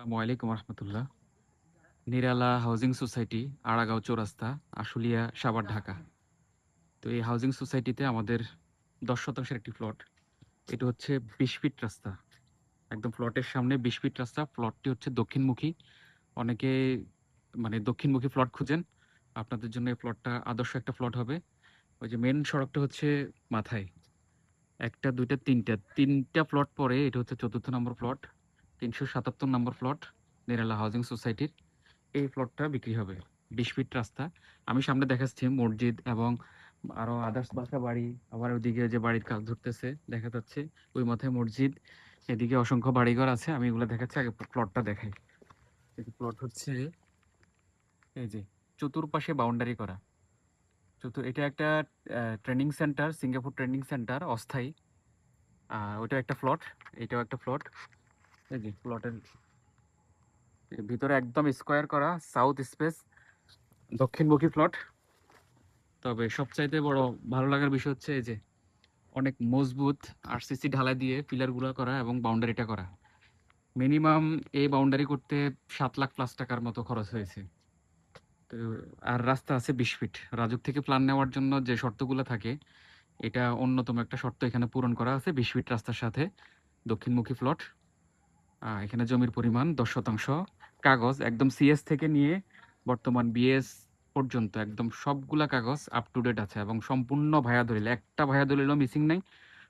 আসসালামু আলাইকুম রহমতুল্লাহ। নিরালা housing society, আড়াগাঁও চৌরাস্তা, আশুলিয়া, সাভার, ঢাকা। তো এই হাউজিং সোসাইটিতে আমাদের 10 শতাংশের একটি প্লট। এটা হচ্ছে 20 ফিট রাস্তা, একদম প্লটের সামনে 20 ফিট রাস্তা। প্লটটি হচ্ছে দক্ষিণমুখী। অনেকে দক্ষিণমুখী প্লট খুঁজেন, আপনাদের জন্য এই প্লটটা আদর্শ একটা প্লট হবে। ওই যে মেন সড়কটা হচ্ছে মাথায়, একটা দুইটা তিনটা প্লট পরে এটা হচ্ছে 4র্থ নম্বর প্লট, 377 নম্বর প্লট, নিরালা হাউজিং সোসাইটির। এই প্লটটা বিক্রি হবে। 20 ফিট রাস্তা। আমি সামনে দেখাচ্ছি মসজিদ এবং আরো আদার্স বাসা বাড়ি। আবার ওইদিকে যে বাড়ির কাজ ধরতেছে দেখা যাচ্ছে, ওই মাথায় মসজিদ, এদিকে অসংখ্য বাড়িঘর আছে। আমি এগুলো দেখাচ্ছি, আগে প্লটটা দেখাই। প্লট হচ্ছে এই যে চতুর্পাশে বাউন্ডারি করা। এটা একটা training centre, Singapore training centre অস্থায়ী। ওটা একটা প্লট, এটাও একটা প্লট। এই যে প্লটের ভিতরে একদম স্কোয়ার করা, সাউথ স্পেস, দক্ষিণমুখী প্লট। তবে সবচাইতে বড় ভালো লাগার বিষয় হচ্ছে এই যে অনেক মজবুত আরসিসি ঢালাই দিয়ে পিলার গুলো করা এবং বাউন্ডারিটা করা। মিনিমাম এই বাউন্ডারি করতে 7 লাখ+ টাকার মতো খরচ হয়েছে। তো আর রাস্তা আছে 20 ফিট। রাজুক থেকে প্ল্যান নেওয়ার জন্য যে শর্তগুলো থাকে, এটা অন্যতম একটা শর্ত এখানে পূরণ করা আছে। 20 ফিট রাস্তার সাথে দক্ষিণমুখী প্লট। এখানে জমির পরিমাণ 10 শতাংশ। কাগজ একদম সিএস থেকে নিয়ে বর্তমান বিএস পর্যন্ত একদম সবগুলা কাগজ আপ টু ডেট আছে এবং সম্পূর্ণ ভায়া দলিল, একটা ভায়া দলিলও মিসিং নাই।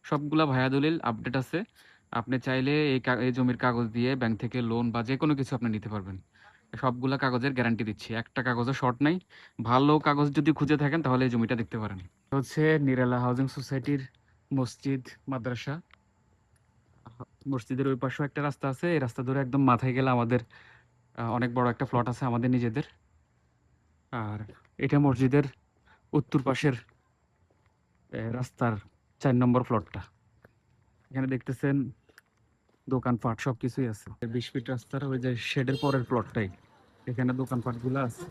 সবগুলা ভায়া দলিল আপডেট আছে। আপনি চাইলে এই জমির কাগজ দিয়ে ব্যাংক থেকে লোন বা যে কোনো কিছু আপনি নিতে পারবেন। সবগুলা কাগজের গ্যারান্টি দিচ্ছি, একটা কাগজও শর্ট নাই। ভালো কাগজ যদি খুঁজে থাকেন তাহলে এই জমিটা দেখতে পারেন। এটা হচ্ছে নিরালা হাউজিং সোসাইটির মসজিদ, মাদ্রাসা। মসজিদের ওই পাশেও একটা রাস্তা আছে। এই রাস্তা ধরে একদম মাথায় গেলে আমাদের অনেক বড় একটা প্লট আছে আমাদের নিজেদের। আর এটা মসজিদের উত্তর পাশের রাস্তার 4 নম্বর প্লটটা। এখানে দেখতেছেন দোকানপাট সবকিছুই আছে। 20 ফিট রাস্তার ওই যে শেডের পরের প্লটটাই, এখানে দোকানপাট গুলো আছে।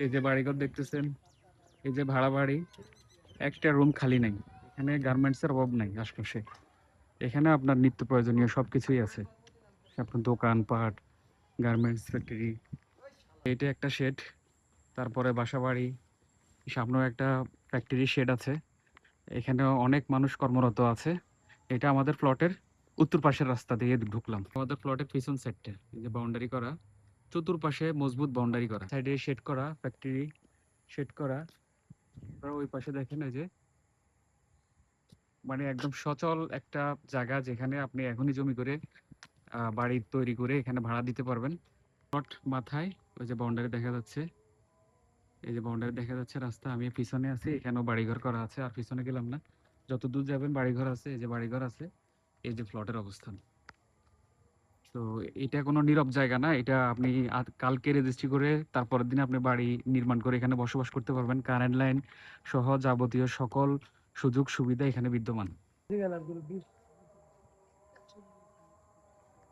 এই যে বাড়িঘর দেখতেছেন, এই যে ভাড়া বাড়ি, একটা রুম খালি নাই। এখানে গার্মেন্টস এর অভাব নাই আশপাশে। এখানে আপনার নিত্য প্রয়োজনীয় সবকিছুই আছে, আপনার দোকানপাট, গার্মেন্টস ফ্যাক্টরি। এটা একটা শেড, তারপরে বাসা বাড়ি, সামনেও একটা ফ্যাক্টরি শেড আছে। এখানে অনেক মানুষ কর্মরত আছে। এটা আমাদের প্লটের উত্তর পাশের রাস্তা দিয়ে ঢুকলাম। আমাদের প্লটের পিছন সাইডটা এই যে বাউন্ডারি করা, চতুর্পাশে মজবুত বাউন্ডারি করা, সাইডে শেড করা, ফ্যাক্টরি শেড করা। আর ওই পাশে দেখেন এই যে একদম সচল একটা জায়গা, যেখানে আপনি এখনই জমি করে বাড়ি তৈরি করে এখানে ভাড়া দিতে পারবেন। প্লট মাথায় ওই যে বাউন্ডারি দেখা যাচ্ছে, এই যে বাউন্ডারি দেখা যাচ্ছে রাস্তা। আমি পিছনে আছি, এখানেও বাড়িঘর করা আছে। আর পিছনে গেলাম না, যত দূর যাবেন বাড়িঘর আছে। এই যে বাড়িঘর আছে, এই যে প্লটের অবস্থান। তো এটা কোনো নীরব জায়গা না, এটা আপনি কালকে রেজিস্ট্রি করে তারপরের দিন আপনি বাড়ি নির্মাণ করে এখানে বসবাস করতে পারবেন। কারেন্ট লাইন সহ যাবতীয় সকল সুযোগ সুবিধা এখানে বিদ্যমান।